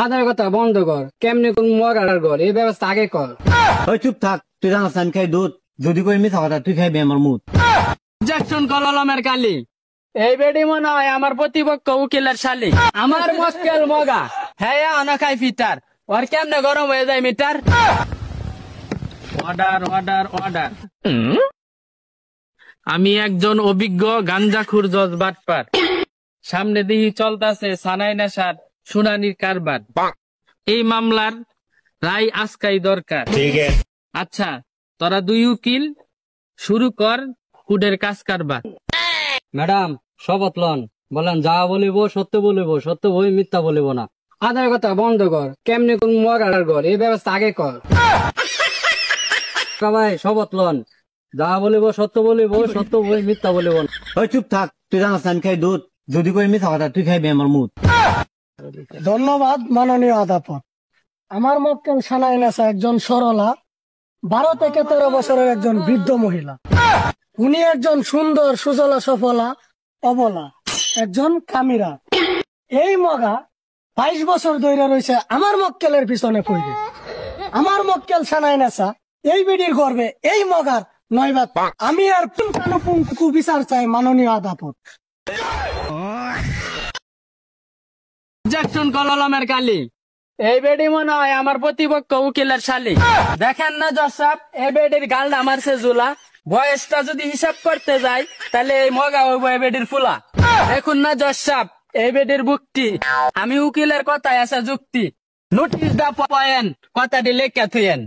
আদার কথা বন্ধ কর, কেমনে কোন মগার ঘর এই ব্যবস্থা আগে কর। ওই চুপ থাক, তুই জানাস আমি খাই দুধ, যদি কই মিথ্যা কথা তুই খাইবি আমার মুখ। অবজেকশন কলমের কালি, এই বেডি মনে হয় আমার প্রতিপক্ষ উকিলের শালি। আমার মক্কেল মগা, হ্যাঁ অনাখাই ফিটার, ওর কেমনে গরম হয়ে যায় মিটার। Order order order. আমি একজন অভিজ্ঞ গাঞ্জাখুর জজ বাটপার, সামনে দিকে চলতেছে সানাই নেশার শুনানির কারবার। এই মামলার রায় আজকাই দরকার। আচ্ছা তোরা দুই উকিল শুরু কর কুডের কাজ কারবার। ম্যাডাম শপথ লন, বলেন যা বলিব সত্য বলিব, সত্য বই মিথ্যা বলিব না। আদার কথা বন্ধ কর, কেমনে কোন মগার ঘর এই ব্যবস্থা আগে কর। সবাই শপথ লন, যা বলিব সত্য বলিব, সত্য বই মিথ্যা বলিব না। ওই চুপ থাক, তুই জানাস আমি খাই দুধ, যদি কই মিথ্যা কথা তুই খাইবি আমার মুখ। ধন্যবাদ মাননীয় আদালত। আমার মক্কেল সানাই নেশা একজন সরলা 12 থেকে 13 বছরের একজন বৃদ্ধ মহিলা। উনি একজন সুন্দর সুজলা সফলা অবলা একজন কামিরা। এই মগা 22 বছর ধরে রয়েছে আমার মক্কেলের পিছনে পড়ে। আমার মক্কেল সানাই নেশা এই বেডির গর্বে এই মগার নয়বাদ। আমি আর পুঙ্খানুপুঙ্খ বিচার চাই মাননীয় আদালত। অবজেকশন কলমের কালি, এই বেডি মনে হয় আমার প্রতিপক্ষ উকিলের শালি। দেখেন না জজ সাহেব, এই বেডির গালটা মারছে জুলা, বয়সটা যদি হিসাব করতে যাই তাহলে এই মগা হইব এই বেডির ফুলা। দেখুন না জজ সাহেব, এই বেডির বুকটি, আমি উকিলের কথায় আছে যুক্তি। নোটিশ দা পয়েন্ট, কথাটি লেখা থুয়েন।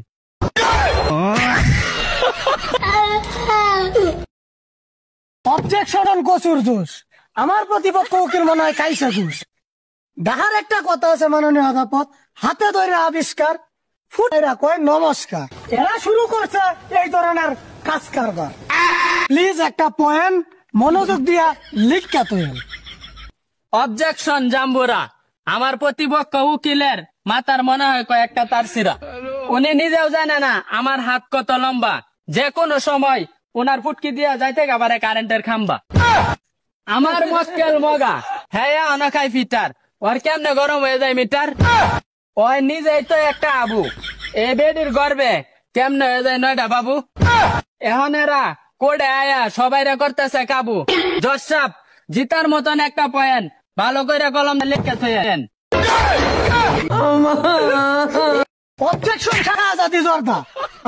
অবজেকশন অন কচুর জুস। আমার প্রতিপক্ষ উকিল মনে হয় খাইছে ঘুষ। দেখার একটা কথা আছে মাননীয় আদালত, হাতে ধরে আবিষ্কার, ফুটেরা কয় নমস্কার। এরা শুরু করছে এই ধরনের কাজ কারবার। প্লিজ একটা পয়েন্ট মনোযোগ দিয়া লিখা তুই। অবজেকশন জাম্বুরা, আমার প্রতিপক্ষ উকিলের মাথার মনে হয় কয়েকটা তার সিরা। উনি নিজেও জানে না আমার হাত কত লম্বা, যে কোনো সময় উনার ফুটকি দিয়া যাইতে পারে কারেন্টের খাম্বা। আমার মক্কেল মগা, হ্যাঁ অনাখাই ফিটার, ওর কেমনে গরম হয়ে যায় মিটার। ওই নিজেই তো একটা আবু, এ বেডির গর্বে কেমনে হয়ে যায় 9টা বাবু। এখন এরা কোডে আয়া সবাইরা করতেছে কাবু। জজ সাহেব জিতার মতন একটা পয়েন্ট ভালো করে কলম লিখে থুয়েন। অবজেকশন শাখা আজাদি জর্দা।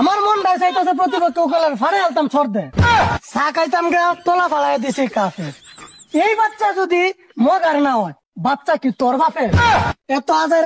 আমার মনটা চাইতেছে প্রতিপক্ষ উকিলের ফাড়ে আলতাম ছর্দে, চা খাইতাম গা তোলা ফালাই দিছি কাফে। এই বাচ্চা যদি মগার না হয়, বাচ্চা কি তোর বাপের? এত আজার